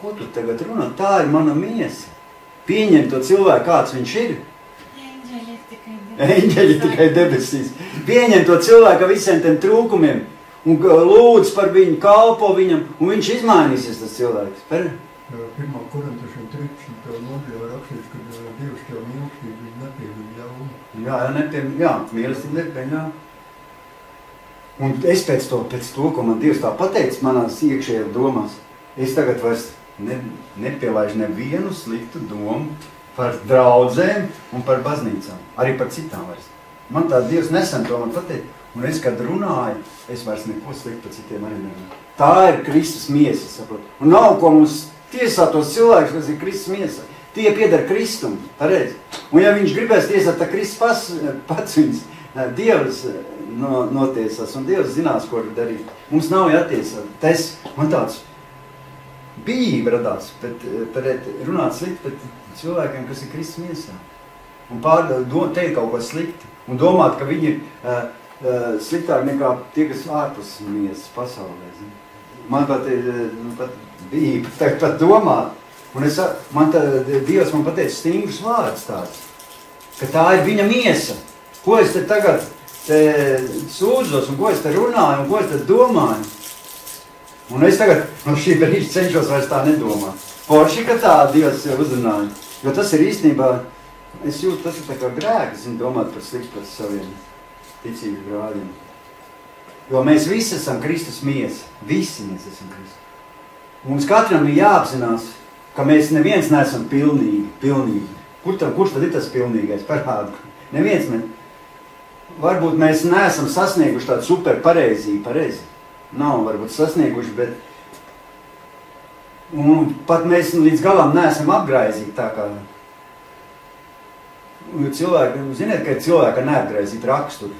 ko tu tagad runā? Tā ir mana miesa. Pieņem to cilvēku, kāds viņš ir. Eņģeļi tikai debesīs. Pieņem to cilvēku ar visiem tiem trūkumiem un lūdz par viņu, kalpo viņam, un viņš izmainīsies tas cilvēks. 1. Korintiešiem 13. nodaļā rakstīts, ka Dievs tev mīlestību nepieļauj ļaunumu. Jā, mīlestība nepieļauj ļaunumu. Un es pēc to, ko man Dievs tā pateica manās iekšējās domās, es tagad vairs nepielaižu nevienu sliktu domu par draudzēm un par baznīcām. Arī par citām vairs. Man tā Dievs nesen to man pateica. Un es, kad runāju, es vairs neko sliktu par citiem arī nerunāju. Tā ir Kristus miesa, saprot. Un nav ko mums tiesāt tos cilvēkus, kas ir Kristus miesa. Tie pieder Kristum, pareizi. Un ja viņš gribēs tiesāt, tad Kristus pats viņus, Dievs notiesās, un Dievs zinās, ko darīt. Mums nav jātiesāt. Man tāds bijība radās, bet runāt slikti pret cilvēkiem, kas ir Kristus miesā. Un teikt kaut ko slikti. Un domāt, ka viņi ir sliktāk nekā tie, kas ārpus miesas pasaulē. Man pat bija pat domāt, un Dievs man pateica stingrus vārdus tāds, ka tā ir viņa miesa. Ko es te tagad sūdzos, un ko es te runāju, un ko es te domāju. Un es tagad no šī brīža cenšos vairs tā nedomāt. Forši, ka tā Dievs jau uzrunāja, jo tas ir īstenībā, es jūtu, tas ir tā kā grēks, domāt par sliktu par saviem ticības brāļiem. Jo mēs visi esam Kristus miesa. Visi mēs esam Kristus. Mums katram ir jāapzinās, ka mēs neviens neesam pilnīgi. Kurš tad ir tas pilnīgais? Parādu. Neviens ne. Varbūt mēs neesam sasnieguši tādu super pareizību. Nav varbūt sasnieguši, bet un pat mēs līdz galam neesam apgraizīti tā kā. Cilvēki, ziniet, ka ir cilvēki ar neapgraizītu raksturu.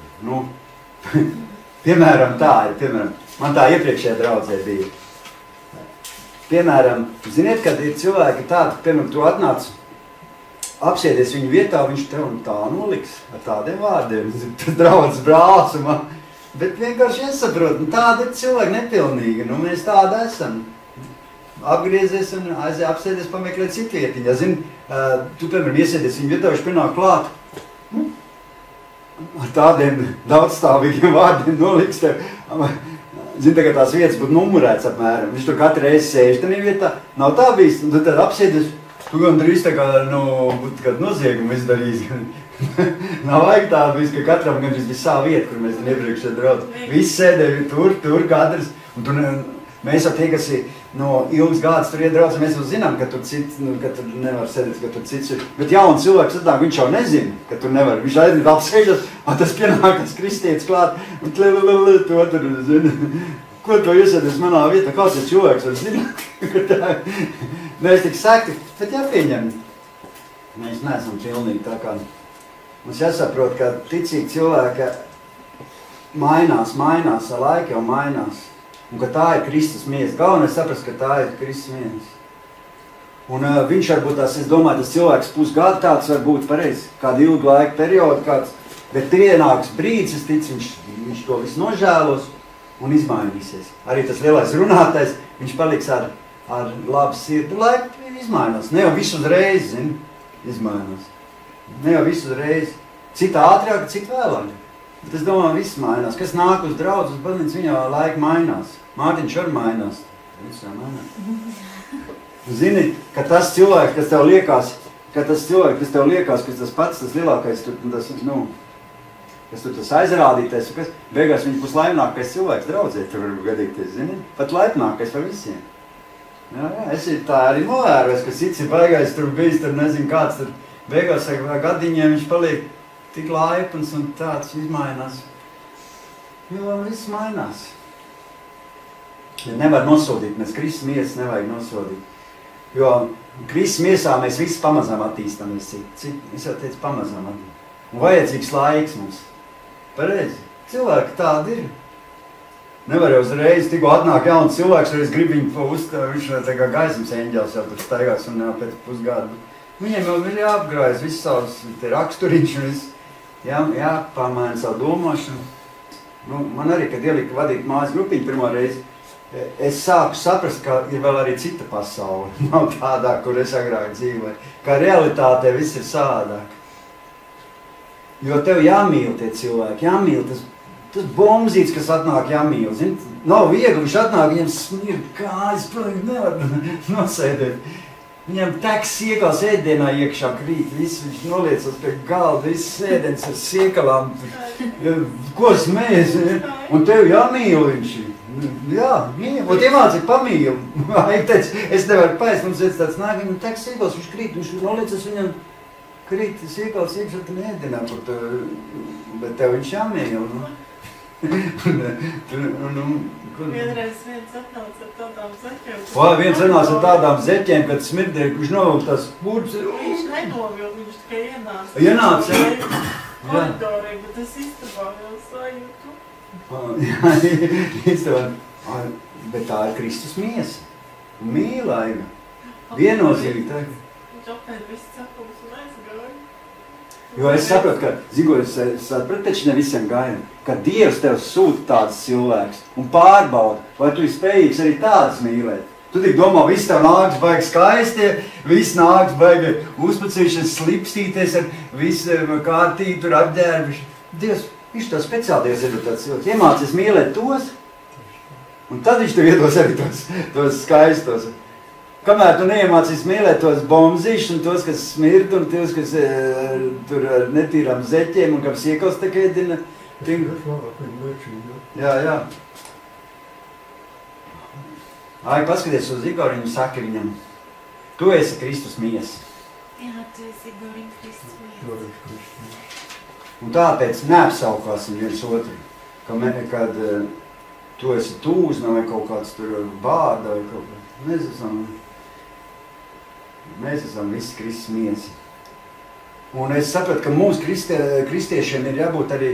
Piemēram, tā ir, man tā iepriekšējā draudzē bija. Piemēram, ziniet, kad ir cilvēki tādi, piemēram, tu atnāc, apsēdies viņu vietā, viņš tev tā noliks ar tādiem vārdiem, draudzes brālis, bet vienkārši iesaprot, tādi ir cilvēki nepilnīgi, mēs tādi esam. Apgriezies un apsēdies pameklēt citu vietiņu. Ja zini, tu, piemēram, iesēdies viņu vietā, viņš pienāk klāt, ar tādiem daudzstāvīgiem vārdiem noliks tev. Zini, tagad tās vietas būtu numurēts apmēram. Viņš tur katru reizi sēž tajā vietā. Nav tā bijis. Un tu tad apsēdies, tu gan drīz tā kā, būtu kādu noziegumu izdarījis. Nav vajag tā bijis, ka katram gan bija savu vietu, kur mēs iepriekšējā draudz. Visi sēdēja tur katrs. Un tur mēs jau tie, kas ir ilgas gādas tur iedraudz, mēs jau zinām, ka tur cits, ka tur nevar sēdēt, ka tur cits ir. Bet jauni cilvēks atnāk, viņš jau nezina, ka tur nevar. Viņš aiziet apsēžas, tas pienākas kristietis klāt, un to tur, zini. Ko to iesēdies manā vietā? Kāds ir cilvēks var zināt, ka tā mēs tik sakti, bet jāpieņem. Mēs neesam pilnīgi tā kā. Mums jāsaprot, ka ticīgi cilvēki mainās, ar laiku jau mainās. un ka tā ir Kristus miesa. Galvenais saprast, ka tā ir Kristus miesa. Un viņš varbūt tās, es domāju, tas cilvēks pusgadu tāds var būt pareizi, kādu ilgu laiku periodu, kāds, bet pienāks brīdis, es ticu, viņš to visu nožēlos un izmainīsies. Arī tas lielais runātais, viņš paliks ar labu sirdi. Laika izmainās. Ne jau visu uzreiz, zini, izmainās. Ne jau visu uzreiz. Cita ātrāk, cita vēlāk. Bet es domāju, viss mainās. Kas nāk uz draudz, uz baznīcu, viņa laika mainās. Mārtiņš arī mainās. Visā mainās. Zini, ka tas cilvēks, kas tev liekas, ka tas pats, tas lielākais, kas tur tas aizrādītais, kas beigās viņa puslaimnākais cilvēks draudzē, tur var gadīties, zini? Pat laipnākais par visiem. Jā, es tā arī novērojos, ka cits ir baigais tur bijis, tur nezinu kāds, tur beigās gadiņiem viņš paliek tik laipns un tāds izmainās. Jo viss mainās. Ja nevar nosodīt, mēs Kristus miesas nevajag nosodīt. Jo Kristus miesā mēs visi pamazām attīstamies. Es jau teicu, pamazām attīstamies. Un vajadzīgs laiks mums. Pareizi. Cilvēki tādi ir. Nevar jau uzreiz, tikko atnāk jauns cilvēks, reiz grib viņu viņš tā kā gaismas eņģels jau tur staigās un pēc pusgadu. Viņiem jau ir jāapgrājas viss savus raksturiņš un viss. Jāpamaina savu domāšanu. Man arī, kad ielika vadīt mājas grupiņu pirmo reizi, es sāku saprast, ka ir vēl arī cita pasaule. Nav tādā, kur es agrāk dzīvoju. Ka realitātē viss ir savādāk. Jo tev jāmīl tie cilvēki, jāmīl tas bombzīts, kas atnāk jāmīl. Zin? Nav viegli, viņš atnāk, viņam smird kājas, nevar nosēdēt. Viņam teks siekals ēdienā iekšā krīt, viss viņš noliecas pie galda, viss ēdienas ar siekalām, ko smēs, un tev jāmīl viņš. Jā, mīl, un iemācīt pamīl. Es nevaru paēst, mums tāds nāk, viņam teks siekals, viņš krīt, viņš noliecas viņam krīt siekals iekšā tam ēdienā, bet tev viņš jāmīl. Vienreiz viens atnāca ar tādām zeķiem. Viens atnāca ar tādām zeķiem, kad smirdēja, kurš novilk tās kurpes. Viņš nenovilk, viņš tikai ienāca. Ienāca, jā. Koridorī, bet es istabā jau sajūtu. Istabā. Bet tā ir Kristus miesa. Mīlaiga. Viennozīmīgi tā. Viņš apēd viss cepums un aizgāja. Jo es saprotu, ka, Zigo, es saprotu, taču ne visiem gājiem, ka Dievs tev sūta tāds cilvēks un pārbauda, vai tu ir spējīgs arī tāds mīlēt. Tu tik domā, viss tev nāks baigi skaistie, viss nāks baigi uzpacīšies, slipstīties ar visu kārtību, tur apģērbuši. Dievs, viņš tev speciāli Dievs ir tāds cilvēks. Iemācies mīlēt tos, un tad viņš tev iedos arī tos skaistos. Kamēr tu neiemācīs mīlēt tos bombzīšus un tos, kas smird un tos, kas tur ar netīrām zeķiem un kam siekals tā ēdina. Jā. Paskaties uz Igoru, viņu saka viņam, tu esi Kristus miesa. Jā, tu esi Igorim Kristus miesa. Un tāpēc neapsaukāsim viens otru, kad tu esi tūzna vai kaut kāds tur bārda vai kaut kā. Mēs esam visi Kristus miesi. Un es sapratu, ka mums kristiešiem ir jābūt arī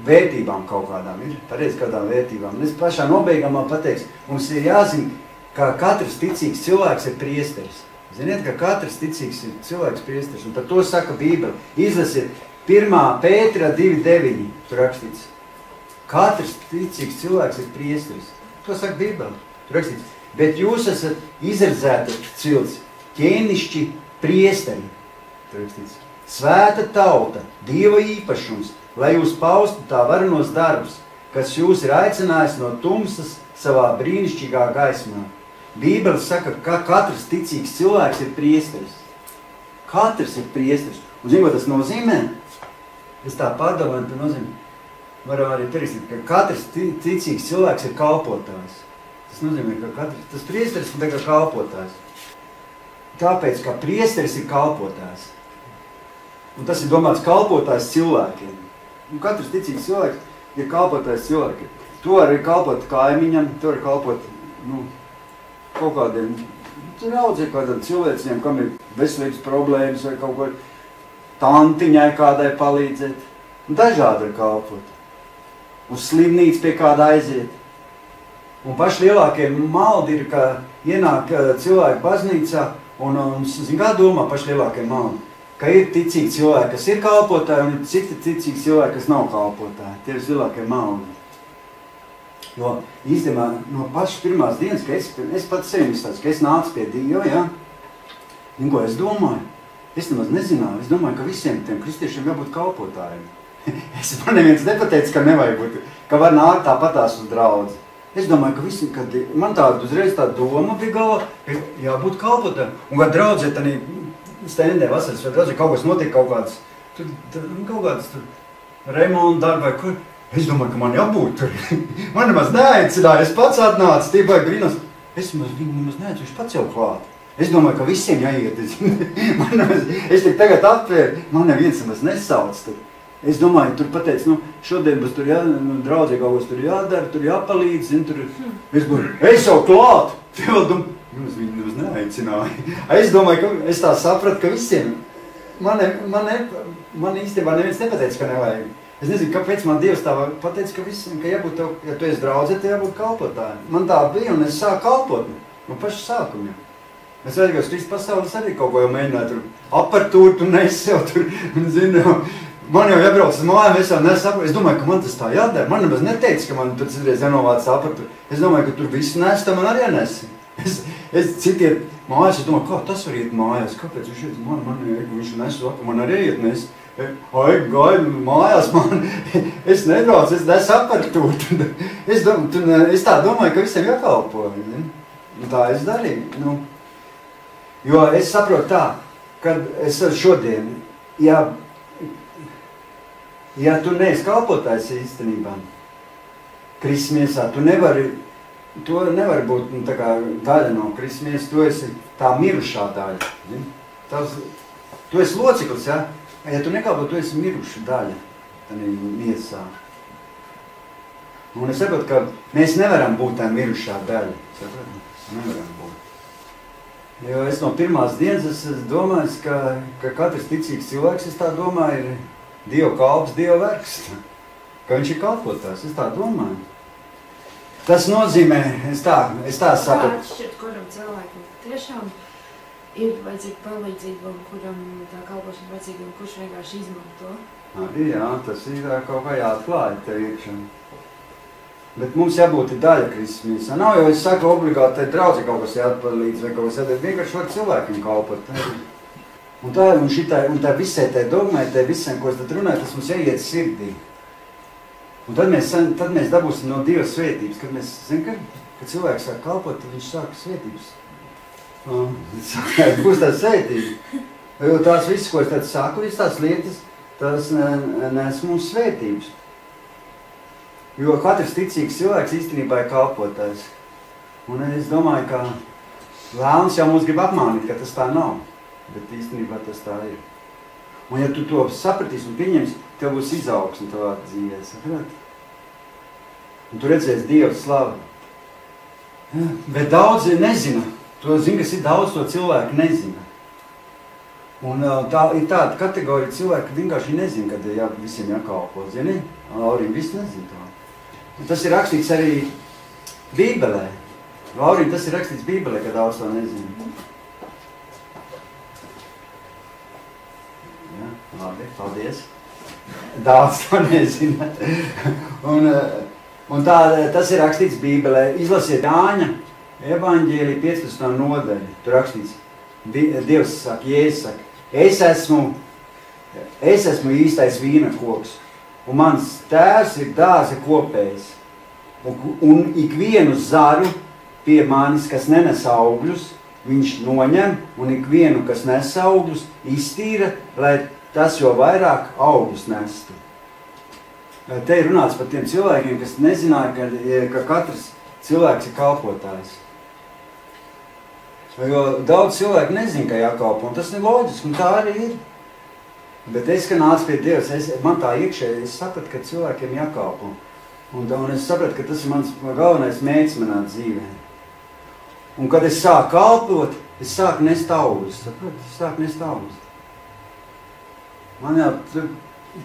vērtībām kaut kādām. Ir pareizi kādām vērtībām. Un es pašā nobeigumā pateikšu, mums ir jāzina, ka katrs ticīgs cilvēks ir priesteris. Ziniet, ka katrs ticīgs cilvēks ir priesteris. Un par to saka Bībele. Izlasiet 1. Pētera 2.9. Tur rakstīts. Katrs ticīgs cilvēks ir priesteris. To saka Bībele. Tur rakstīts. Bet jūs esat izredzēti cilts, ķēnišķi priesteri. Tur rakstīts. Svēta tauta, Dieva īpašums, lai jūs paustu tā varenos darbus, kas jūs ir aicinājis no tumsas savā brīnišķīgā gaismā. Bībele saka, ka katrs ticīgs cilvēks ir priesteris. Katrs ir priesteris. Un zinu, ko tas nozīmē? Es tā pārdomāju, tas nozīmē. Varam arī pierakstīt, ka katrs ticīgs cilvēks ir kalpotājs. Tas nozīmē, ka tas priesteris ir tā kā kalpotājs. Tāpēc, ka priesteris ir kalpotājs. Un tas ir domāts kalpotājs cilvēkiem. Un katrs ticīgs cilvēks ir kalpotājs cilvēkiem. Tu arī kalpot kaimiņam, tu arī kalpot, kaut kādiem, raudzē kādam cilvēciem, kam ir veselības problēmas vai kaut ko tantiņai kādai palīdzēt. Un dažādi ir kalpot. uz slimnīcu pie kāda aiziet. Un paši lielākie maldi ir, ka ienāk cilvēki baznīcā un zin, kā domā paši lielākie maldi? Ka ir ticīgi cilvēki, kas ir kalpotāji, un ir citi ticīgi cilvēki, kas nav kalpotāji. Tie ir lielākie maldi. Jo īstenībā no pašas pirmās dienas, ka es pats sevi izstāstu, ka es nācu pie Dieva, ja? Un ko es domāju? Es nemaz nezināju. Es domāju, ka visiem tiem kristiešiem jābūt kalpotājiem. Man neviens nepateica, ka nevajag būt, ka var nākt tāpatās uz draudzi. Es domāju, ka visi, kad man tāda uzreiz tā doma bija galvā, ka jābūt kalpotājiem. Un kad draudzē tanī stendē vasaras, vai draudzē kaut kas notiek, kaut kādas remonta darba vai kur. Es domāju, ka man jābūt tur. Man nemaz neaicināja, es pats atnācu, tie vajag grīnos. Viņu nemaz neaicināju, viņš pats jau klāt. Es domāju, ka visiem jāiet. Es tik tagad atvēru, man neviens nemaz nesauc tur. Es domāju, tur pateicu, šodien būs tur draudzē kaut kas tur jādara, tur jāpalīdz, zin, tur. Es jau klāt! Viņu nemaz neaicināja. Es domāju, ka es tā sapratu, ka visiem. Man īstenībā neviens nepateica, ka nevajag. Es nezinu, kāpēc man Dievs tā pateica, ka visiem, ka jābūt tev, ja tu esi draudzē, tev jābūt kalpotājiem. Man tā bija, un es sāku kalpot no paša sākuma. Es vajag uz Kristus pasaules arī kaut ko jau mēģināju tur apartūru, tu nesev tur, zinu, man jau jābrauc uz mājām, es jau nesaprotu. Es domāju, ka man tas tā jādara. Man nemaz neteica, ka man tur citreiz jānovāc apartūru. Es domāju, ka tur visu nes, tā man arī jānesi. Es citiet mājās, es domāju, kā tas var iet mājās? Kāpēc viņš iet? Viņš nes vakar, man arī iet nes. Gaidu mājās man, es nebraucu, es nesu apartūru. Es tā domāju, ka visiem jākalpo. Un tā es darīju. Jo es saprotu tā, kad es šodien, ja tu neesi kalpotājs īstenībā, Kristus miesā, tu nevari būt tā kā daļa no Kristus miesas, tu esi tā mirušā daļa. Tu esi loceklis, ja? Ja tu nekalpo, tu esi miruša daļa tādā miesā. Un es saprotu, ka mēs nevaram būt tā mirušā daļa. Nevaram būt. Jo es no pirmās dienas es domāju, ka katrs ticīgs cilvēks, es tā domāju, ir Dieva kalps, Dieva vergs. Ka viņš ir kalpotājs, es tā domāju. Tas nozīmē, es tā saprotu. Kā atšķirt, kuram cilvēkam tiešām ir vajadzīga palīdzība, un kuram tā kalpošana vajadzīga, un kurš vienkārši izmanto? Arī jā, tas ir kaut kā jāatklāja tev iekšā. Bet mums jābūt daļa Kristus miesā. Nav jau, es saku, obligāti draudzē kaut kas jāatpalīdz vai kaut kas jādara. Vienkārši var cilvēkiem kalpot. Un tā visai tai dogmai, tai visiem, ko es tad runāju, tas mums jāiet sirdī. Un tad mēs dabūsim no Dieva svētības. Kad mēs zinām, kad cilvēks sāk kalpot, tad viņš sāk svētības. Būs tā svētība. Jo tās visas, ko es tad saku, visas tās lietas, tas nes mums svētības. Jo katrs ticīgs cilvēks īstenībā ir kalpotājs. Un es domāju, ka vēlams jau mums grib apmānīt, ka tas tā nav. Bet īstenībā tas tā ir. Un ja tu to sapratīsi un pieņemsi, tev būs izaugsme tavā dzīvē, saprāt? Un tu redzēsi Dieva slavu. Bet daudzi nezina. Tu zini, kas ir daudz to cilvēku nezina. Un tā ir tāda kategorija cilvēki, ka vienkārši nezina, kad visiem jākalpo. Zini? Laurīm viss nezina to. Un tas ir rakstīts arī Bībelē. Laurīm, tas ir rakstīts Bībelē, ka daudz to nezina. Ja, labi, paldies. Daudz to nezina. Un tas ir rakstīts Bībelē. Izlasiet Jāņa evaņģēlija 15. nodaļa. Tur rakstīts, Dievs saka, Jēzus saka, es esmu īstais vīna koks, un mans tēvs ir dārza kopējs. Un ikvienu zaru pie manis, kas nenes augļus, viņš noņem, un ikvienu, kas nes augļus, iztīra, lai tas jo vairāk augļus nestu. Te ir runāts par tiem cilvēkiem, kas nezināja, ka katrs cilvēks ir kalpotājs. Jo daudz cilvēku nezina, ka jākalpo, un tas ir loģiski, un tā arī ir. Bet es, ka nācu pie Dievs, man tā iekšēji, es sapratu, ka cilvēkiem jākalpo. Un es sapratu, ka tas ir mans galvenais mērķis manā dzīvē. Un kad es sāku kalpot, es sāku nest augļus, sapratu? Es sāku nest augļus. Man jau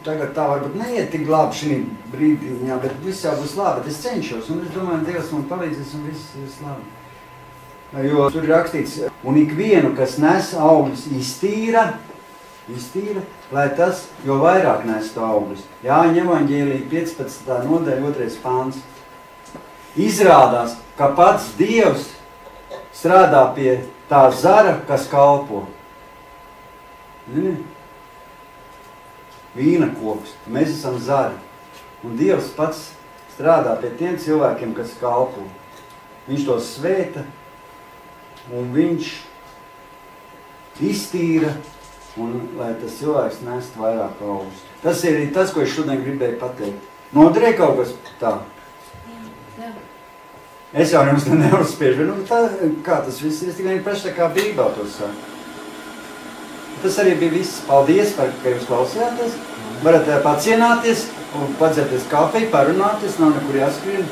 tagad tā varbūt neiet tik labi šī brīdiņā, bet viss jau būs labi, bet es cenšos, un es domāju, Dievs man palīdzēs, un viss būs labi. Jo tur ir rakstīts, un ikvienu, kas nes augļus, iztīra, lai tas, jo vairāk nestu augļus. Jāņa evaņģēlija 15. nodaļa 2. pāns. Izrādās, ka pats Dievs strādā pie tā zara, kas kalpo. Vīna koks, mēs esam zari. Un Dievs pats strādā pie tiem cilvēkiem, kas kalpo. Viņš to svēta, un viņš iztīra, un lai tas cilvēks nestu vairāk augļus. Tas ir tas, ko es šodien gribēju pateikt. Noderēja kaut kas tā? Jā. Es jau jums neuzspiežu, tā, kā tas viss ir, tikai paši tā kā Bībelē to saka. Tas arī bija viss. Paldies, ka jūs klausījāties. Varat pacienāties un padzerties kafiju, parunāties, nav nekur jāskrien.